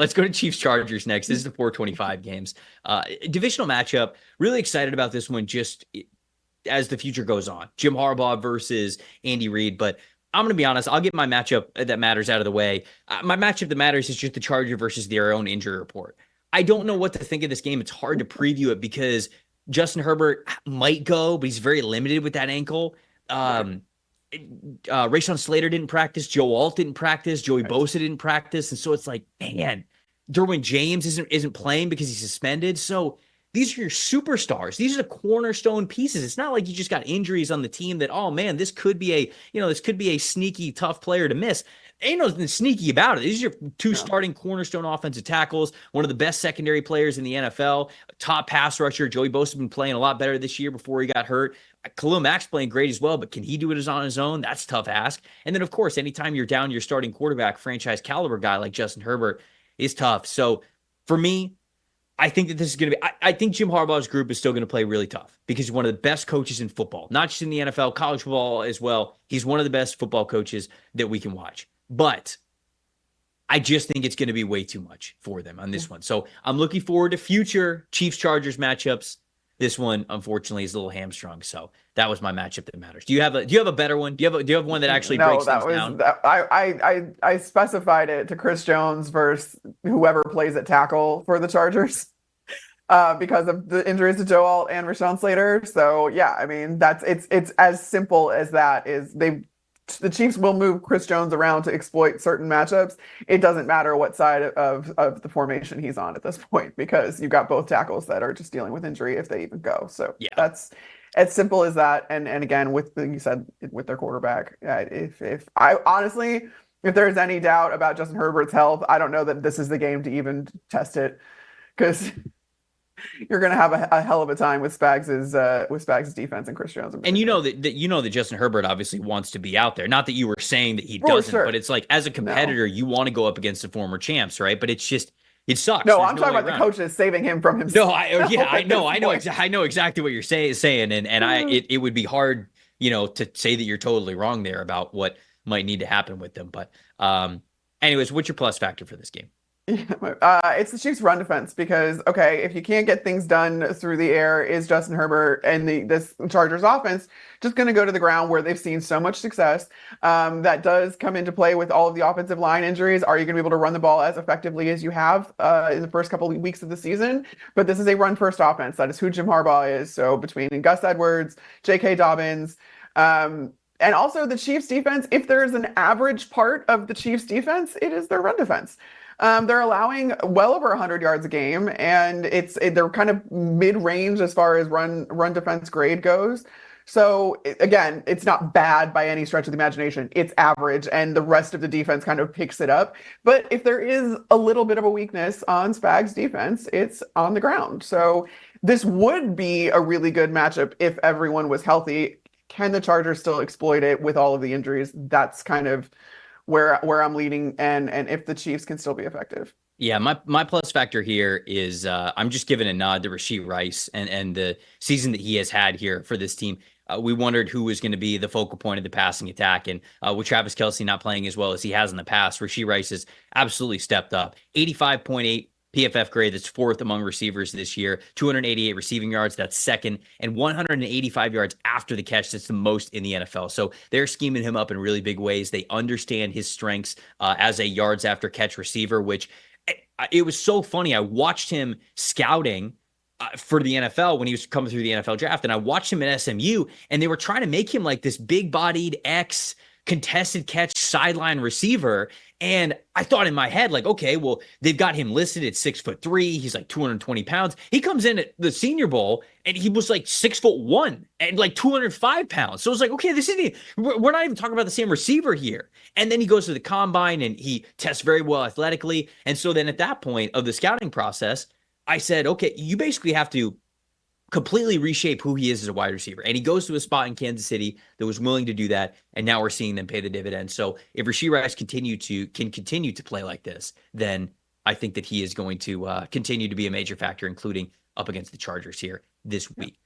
let's go to Chiefs Chargers next. This is the 425 games. Divisional matchup. Really excited about this one just as the future goes on. Jim Harbaugh versus Andy Reid. But I'm going to be honest, I'll get my matchup that matters out of the way. My matchup that matters is just the Charger versus their own injury report. I don't know what to think of this game. It's hard to preview it because Justin Herbert might go, but he's very limited with that ankle. Rashawn Slater didn't practice. Joe Alt didn't practice. Joey Bosa didn't practice. And so it's like, man, Derwin James isn't playing because he's suspended. So these are your superstars. These are the cornerstone pieces. It's not like you just got injuries on the team that, oh man, this could be a sneaky, tough player to miss. Ain't nothing sneaky about it. These are your two starting cornerstone offensive tackles, one of the best secondary players in the NFL, top pass rusher. Joey Bosa has been playing a lot better this year before he got hurt. Khalil Mack's playing great as well, but can he do it on his own? That's a tough ask. And then, of course, anytime you're down your starting quarterback, franchise caliber guy like Justin Herbert is tough. So for me, I think that this is going to be, I think Jim Harbaugh's group is still going to play really tough because he's one of the best coaches in football, not just in the NFL, college football as well. He's one of the best football coaches that we can watch. But I just think it's going to be way too much for them on this one. So I'm looking forward to future Chiefs-Chargers matchups. This one, unfortunately, is a little hamstrung. So that was my matchup that matters. Do you have a better one? Do you have one that actually breaks things down? I specified it to Chris Jones versus whoever plays at tackle for the Chargers because of the injuries to Joe Alt and Rashawn Slater. So yeah, I mean it's as simple as that. The Chiefs will move Chris Jones around to exploit certain matchups. It doesn't matter what side of the formation he's on at this point because you've got both tackles that are just dealing with injury if they even go. So yeah, that's as simple as that. And again, with you said with their quarterback, if there's any doubt about Justin Herbert's health, I don't know that this is the game to even test it because you're going to have a hell of a time with Spags' defense and Chris Jones. And you know that Justin Herbert obviously wants to be out there. Not that you were saying that he doesn't, but it's like as a competitor, you want to go up against the former champs, right? But it's just it sucks. No, I'm talking about the coaches saving him from himself. No, I know exactly what you're saying, and it would be hard, to say that you're totally wrong there about what might need to happen with them. But anyways, what's your plus factor for this game? It's the Chiefs' run defense because, okay, if you can't get things done through the air, is Justin Herbert and this Chargers offense just going to go to the ground where they've seen so much success? That does come into play with all of the offensive line injuries. Are you going to be able to run the ball as effectively as you have in the first couple of weeks of the season? But this is a run-first offense. That is who Jim Harbaugh is. So between Gus Edwards, J.K. Dobbins, and also the Chiefs' defense, if there is an average part of the Chiefs' defense, it is their run defense. They're allowing well over 100 yards a game, and they're kind of mid-range as far as run defense grade goes. So again, it's not bad by any stretch of the imagination. It's average, and the rest of the defense kind of picks it up. But if there is a little bit of a weakness on Spags' defense, it's on the ground. So this would be a really good matchup if everyone was healthy. Can the Chargers still exploit it with all of the injuries? That's kind of where I'm leading, and if the Chiefs can still be effective. Yeah, my plus factor here is I'm just giving a nod to Rashee Rice and the season that he has had here for this team. We wondered who was going to be the focal point of the passing attack, and with Travis Kelce not playing as well as he has in the past, Rashee Rice has absolutely stepped up. 85.8 PFF grade, that's fourth among receivers this year. 288 receiving yards, that's second, and 185 yards after the catch, that's the most in the NFL. So they're scheming him up in really big ways. They understand his strengths as a yards after catch receiver, which it was so funny. I watched him scouting for the NFL when he was coming through the NFL draft, and I watched him at SMU, and they were trying to make him like this big-bodied contested catch sideline receiver. And I thought in my head, like, okay, well, they've got him listed at 6'3". He's like 220 pounds. He comes in at the Senior Bowl and he was like 6'1" and like 205 pounds. So it's like, okay, we're not even talking about the same receiver here. And then he goes to the combine and he tests very well athletically. And so then at that point of the scouting process, I said, okay, you basically have to completely reshape who he is as a wide receiver. And he goes to a spot in Kansas City that was willing to do that. And now we're seeing them pay the dividends. So if Rashee Rice can continue to play like this, then I think that he is going to continue to be a major factor, including up against the Chargers here this week.